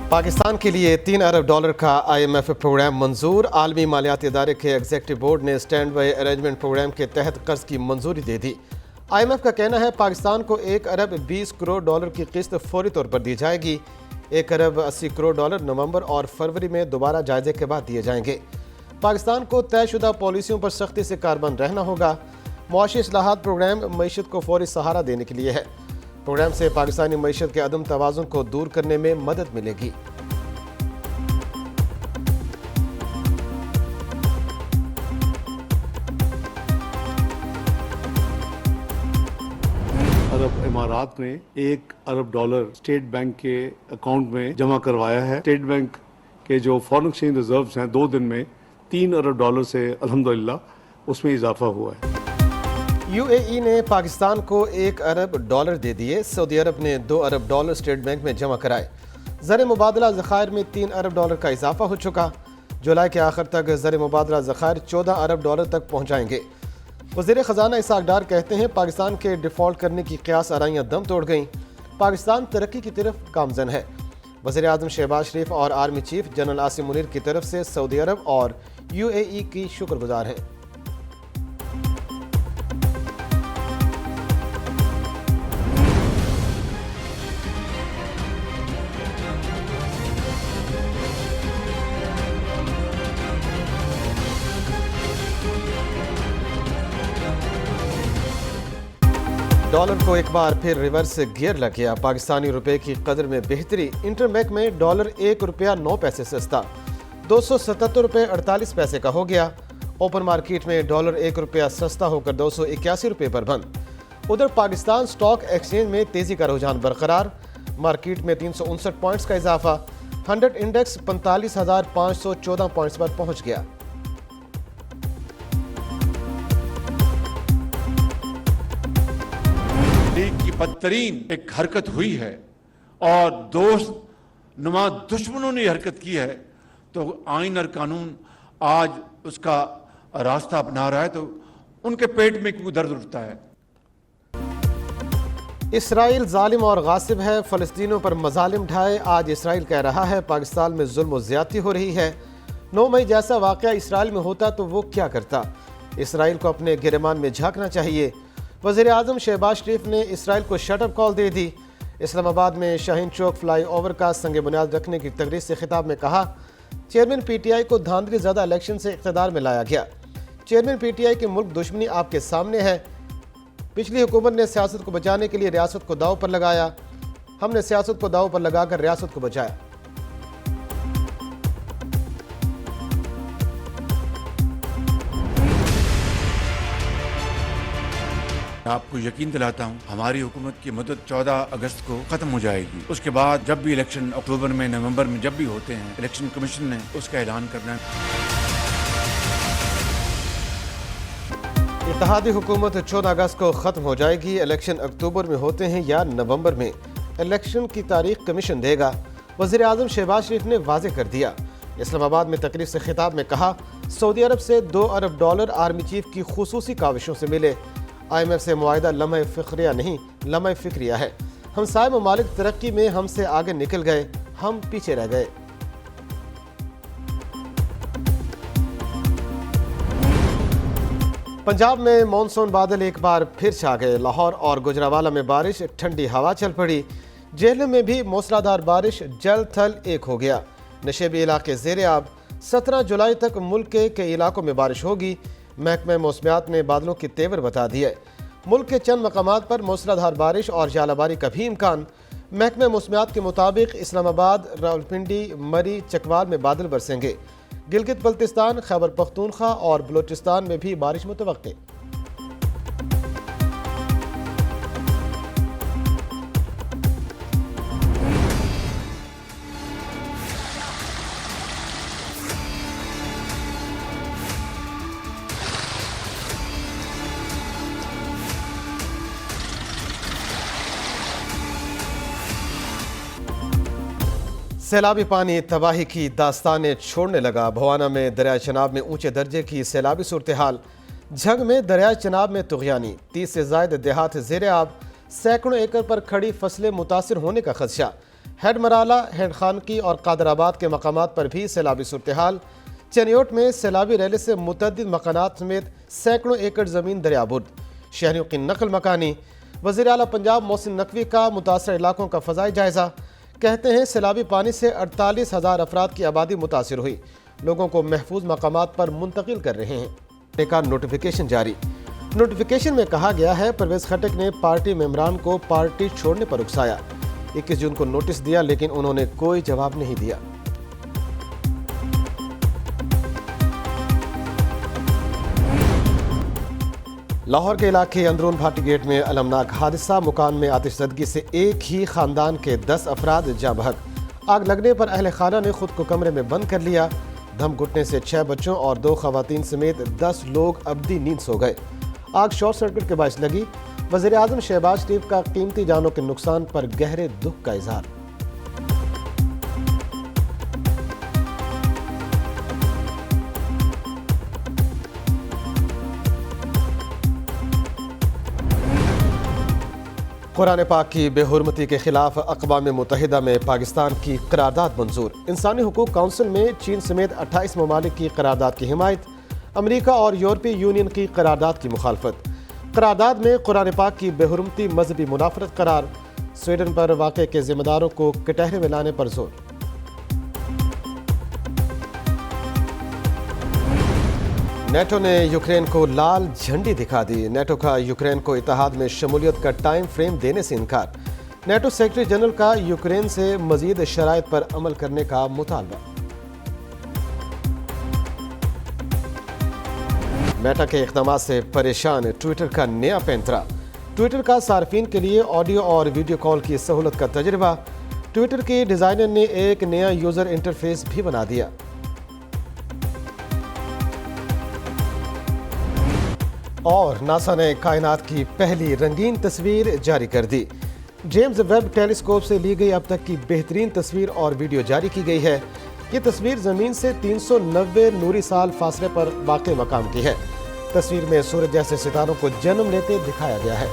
पाकिस्तान के लिए $3 अरब का IMF प्रोग्राम मंजूर। आलमी मालियाती इदारे के एग्जीक्यूटिव बोर्ड ने स्टैंड बाई अरेंजमेंट प्रोग्राम के तहत कर्ज की मंजूरी दे दी। IMF का कहना है पाकिस्तान को $1 अरब 20 करोड़ की किस्त फौरी तौर पर दी जाएगी। $1 अरब 80 करोड़ नवंबर और फरवरी में दोबारा जायजे के बाद दिए जाएंगे। पाकिस्तान को तयशुदा पॉलिसियों पर सख्ती से कारबंद रहना होगा। मुआशी इस्लाहात प्रोग्राम मईशत को फौरी सहारा देने के लिए है। प्रोग्राम से पाकिस्तानी मईशत के अदम तवाज़ुन को दूर करने में मदद मिलेगी। अरब इमारात ने $1 अरब स्टेट बैंक के अकाउंट में जमा करवाया है। स्टेट बैंक के जो फॉरेन एक्सचेंज रिजर्व्स हैं 2 दिन में $3 अरब से अल्हम्दुलिल्लाह उसमें इजाफा हुआ है। UAE ने पाकिस्तान को $1 अरब दे दिए। सऊदी अरब ने $2 अरब स्टेट बैंक में जमा कराए। ज़र मुबादला ज़खायर में $3 अरब का इजाफा हो चुका। जुलाई के आखिर तक ज़र मुबादला ज़खायर $14 अरब तक पहुँचाएंगे। वज़ीर ख़जाना इसहाक डार कहते हैं पाकिस्तान के डिफ़ॉल्ट करने की क़यास आराइयाँ दम तोड़ गईं। पाकिस्तान तरक्की की तरफ गामज़न है। वज़ीर आज़म शहबाज शरीफ और army chief general Asim Munir की तरफ से सऊदी अरब और UAE की शुक्रगुजार हैं। डॉलर को एक बार फिर रिवर्स गियर लग गया। पाकिस्तानी रुपए की कदर में बेहतरी। इंटरबैंक में डॉलर $1.09 सस्ता $277.48 का हो गया। ओपन मार्केट में डॉलर $1 सस्ता होकर $281 पर बंद। उधर पाकिस्तान स्टॉक एक्सचेंज में तेजी का रुझान बरकरार। मार्केट में 359 पॉइंट्स का इजाफा। 100 इंडेक्स 45,514 पॉइंट्स पर पहुंच गया। लीग की बदतरीन एक हरकत हुई है और दोस्त नुमा दुश्मनों ने हरकत की है, तो आइन और कानून आज उसका रास्ता अपना रहा है, तो उनके पेट में क्यों दर्द उठता है। इसराइल जालिम और गासिब है, फ़लस्तीनियों पर मजालिम ढाए। आज इसराइल कह रहा है पाकिस्तान में जुल्म और ज़्यादती हो रही है। 9 मई जैसा वाक़या इसराइल में होता तो वो क्या करता। इसराइल को अपने गिरमान में झांकना चाहिए। वज़ीर आज़म शहबाज शरीफ ने इसराइल को शटअप कॉल दे दी। इस्लामाबाद में शाहीन चौक फ्लाई ओवर का संग बुनियाद रखने की तकरीर से खिताब में कहा चेयरमैन PTI को धांधली ज़्यादा इलेक्शन से इक़्तिदार में लाया गया। चेयरमैन PTI की मुल्क दुश्मनी आपके सामने है। पिछली हुकूमत ने सियासत को बचाने के लिए रियासत को दाव पर लगाया। हमने सियासत को दाव पर लगाकर रियासत को बचाया। आपको यकीन दिलाता हूँ हमारी हुकूमत की मुद्दत 14 अगस्त को खत्म हो जाएगी। उसके बाद जब भी इलेक्शन अक्टूबर में नवंबर में जब भी होते हैं, इलेक्शन कमीशन ने उसका ऐलान करना है। इत्तेहादी हुकूमत 14 अगस्त को ख़त्म हो जाएगी। इलेक्शन अक्टूबर में होते हैं या नवंबर में, इलेक्शन की तारीख कमीशन देगा। वज़ीर आज़म शहबाज शरीफ ने वाज़ेह कर दिया। इस्लामाबाद में तकरीर से खिताब में कहा सऊदी अरब से $2 अरब आर्मी चीफ की खुसूसी काविशों से मिले। IMF से मुआहिदा लम्हे फ़िक्रिया नहीं, लम्हे फ़िक्रिया है। हमसाय ममालिक तरक्की में हमसे आगे निकल गए, हम पीछे रह गए। पंजाब में मॉनसून बादल एक बार फिर छा गए। लाहौर और गुजरावाला में बारिश, ठंडी हवा चल पड़ी। जेहलम में भी मूसलाधार बारिश, जल थल एक हो गया। नशेबी इलाके ज़ेरे आब। 17 जुलाई तक मुल्क के कई इलाकों में बारिश होगी। महकमे मौसमियात ने बादलों के तेवर बता दिए। मुल्क के चंद मकामात पर मूसलाधार बारिश और जालाबारी का भी इम्कान। महकमे मौसमियात के मुताबिक इस्लामाबाद, रावलपिंडी, मरी, चकवाल में बादल बरसेंगे। गिलगित बल्तिस्तान, खैबर पख्तूनख्वा और बलोचिस्तान में भी बारिश मुतवक्के। सैलाबी पानी तबाही की दास्तानें छोड़ने लगा। भवाना में दरिया चनाब में ऊंचे दर्जे की सैलाबी सूरत हाल। झंग में दरिया चनाब में तुग़यानी। 30 से ज़ायद देहात ज़ेरे आब। सैकड़ों एकड़ पर खड़ी फसलें मुतासिर होने का खदशा। ہیڈ مرالہ، ہیڈ خانقی اور قادر آباد کے مقامات پر بھی سیلابی صورتحال۔ چنیوٹ میں سیلابی ریلے سے متعدد مکانات سمیت سینکڑوں ایکڑ زمین دریابرد، شہریوں کی نقل مکانی۔ وزیر اعلیٰ پنجاب محسن نقوی کا متاثرہ علاقوں کا فضائی جائزہ، کہتے ہیں سیلابی پانی سے 48,000 افراد کی آبادی متاثر ہوئی، لوگوں کو محفوظ مقامات پر منتقل کر رہے ہیں۔ کا نوٹیفیکیشن جاری۔ نوٹیفیکیشن میں کہا گیا ہے پرویز خٹک نے پارٹی ممبران کو پارٹی چھوڑنے پر اکسایا۔ 21 جون کو نوٹس دیا لیکن انہوں نے کوئی جواب نہیں دیا۔ لاہور کے علاقے اندرون بھاٹی گیٹ میں المناک حادثہ، مکان میں آتش زدگی سے ایک ہی خاندان کے 10 افراد جاں بحق۔ آگ لگنے پر اہل خانہ نے خود کو کمرے میں بند کر لیا۔ دھم گھٹنے سے 6 بچوں اور 2 خواتین سمیت 10 لوگ ابدی نیند سو گئے۔ آگ شارٹ سرکٹ کے باعث لگی۔ وزیر اعظم شہباز شریف کا قیمتی جانوں کے نقصان پر گہرے دکھ کا اظہار۔ قرآن پاک کی بے حرمتی کے خلاف اقوام متحدہ میں پاکستان کی قرارداد منظور۔ انسانی حقوق کونسل میں چین سمیت 28 ممالک کی قرارداد کی حمایت، امریکا اور یورپی یونین کی قرارداد کی مخالفت۔ قرارداد میں قرآن پاک کی بے حرمتی مذہبی منافرت قرار، سویڈن پر واقعے کے ذمہ داروں کو کٹہرے میں لانے پر زور۔ نیٹو نے یوکرین کو لال جھنڈی دکھا دی۔ نیٹو کا یوکرین کو اتحاد میں شمولیت کا ٹائم فریم دینے سے انکار۔ نیٹو سیکرٹری جنرل کا یوکرین سے مزید شرائط پر عمل کرنے کا مطالبہ۔ میٹا کے اقدامات سے پریشان ٹویٹر کا نیا پینترا۔ ٹویٹر کا صارفین کے لیے آڈیو اور ویڈیو کال کی سہولت کا تجربہ۔ ٹویٹر کی ڈیزائنر نے ایک نیا یوزر انٹرفیس بھی بنا دیا۔ اور ناسا نے کائنات کی پہلی رنگین تصویر جاری کر دی۔ جیمز ویب ٹیلیسکوپ سے لی گئی اب تک کی بہترین تصویر اور ویڈیو جاری کی گئی ہے۔ یہ تصویر زمین سے 390 نوری سال فاصلے پر واقع مقام کی ہے۔ تصویر میں سورج جیسے ستاروں کو جنم لیتے دکھایا گیا ہے۔